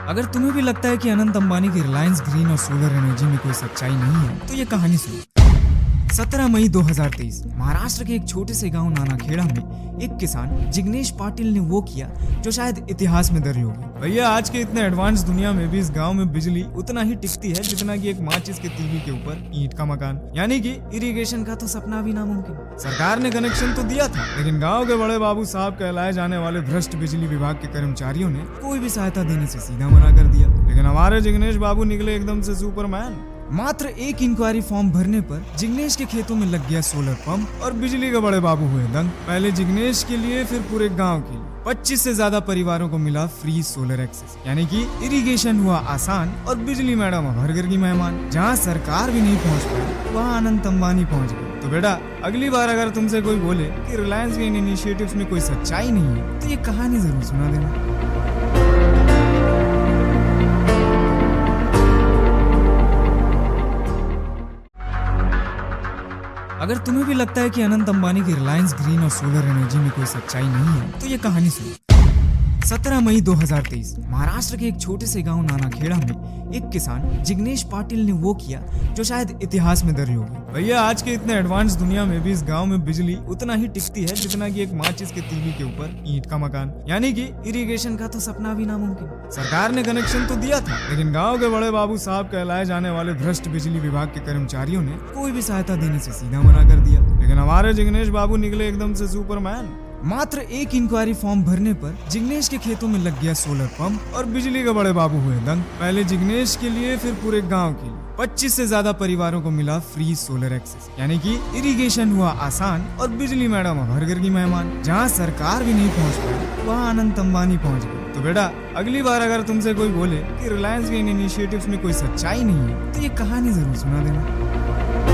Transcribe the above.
अगर तुम्हें भी लगता है कि अनंत अंबानी की रिलायंस ग्रीन और सोलर एनर्जी में कोई सच्चाई नहीं है तो ये कहानी सुनो। 17 मई 2023 महाराष्ट्र के एक छोटे से गांव नानाखेड़ा में एक किसान जिग्नेश पाटिल ने वो किया जो शायद इतिहास में दर्ज होगा। भैया आज के इतने एडवांस दुनिया में भी इस गांव में बिजली उतना ही टिकती है जितना कि एक माचिस के तीली के ऊपर ईंट का मकान, यानी कि इरिगेशन का तो सपना भी नामुमकिन। सरकार ने कनेक्शन तो दिया था लेकिन गाँव के बड़े बाबू साहब कहलाए जाने वाले भ्रष्ट बिजली विभाग के कर्मचारियों ने कोई भी सहायता देने से सीधा मना कर दिया। लेकिन हमारे जिग्नेश बाबू निकले एकदम से सुपरमैन। मात्र एक इंक्वायरी फॉर्म भरने पर जिग्नेश के खेतों में लग गया सोलर पंप और बिजली के बड़े बाबू हुए दंग। पहले जिग्नेश के लिए फिर पूरे गांव के लिए 25 से ज्यादा परिवारों को मिला फ्री सोलर एक्सेस, यानी कि इरिगेशन हुआ आसान और बिजली मैडम हर घर की मेहमान। जहां सरकार भी नहीं पहुंच पाई वहां अनंत अंबानी पहुंच गए। तो बेटा अगली बार अगर तुमसे कोई बोले कि रिलायंस के इन इनिशिएटिव्स में कोई सच्चाई नहीं है तो ये कहानी जरूर सुना देना। अगर तुम्हें भी लगता है कि अनंत अंबानी की रिलायंस ग्रीन और सोलर एनर्जी में कोई सच्चाई नहीं है तो ये कहानी सुनो। 17 मई 2023 महाराष्ट्र के एक छोटे से गांव नानाखेड़ा में एक किसान जिग्नेश पाटिल ने वो किया जो शायद इतिहास में दर्ज होगा। भैया आज के इतने एडवांस दुनिया में भी इस गांव में बिजली उतना ही टिकती है जितना कि एक माचिस के तीली के ऊपर ईंट का मकान, यानी कि इरिगेशन का तो सपना भी नामुमकिन। सरकार ने कनेक्शन तो दिया था लेकिन गाँव के बड़े बाबू साहब कहलाए जाने वाले भ्रष्ट बिजली विभाग के कर्मचारियों ने कोई भी सहायता देने से सीधा मना कर दिया। लेकिन हमारे जिग्नेश बाबू निकले एकदम से सुपरमैन। मात्र एक इंक्वायरी फॉर्म भरने पर जिग्नेश के खेतों में लग गया सोलर पंप और बिजली के बड़े बाबू हुए दंग। पहले जिग्नेश के लिए फिर पूरे गांव के लिए 25 से ज्यादा परिवारों को मिला फ्री सोलर एक्सेस, यानी कि इरिगेशन हुआ आसान और बिजली मैडम हर घर की मेहमान। जहां सरकार भी नहीं पहुंच पाई वहां अनंत अंबानी पहुंच गए। तो बेटा अगली बार अगर तुमसे कोई बोले कि रिलायंस के इन इनिशिएटिव्स में कोई सच्चाई नहीं है तो ये कहानी जरूर सुना देना।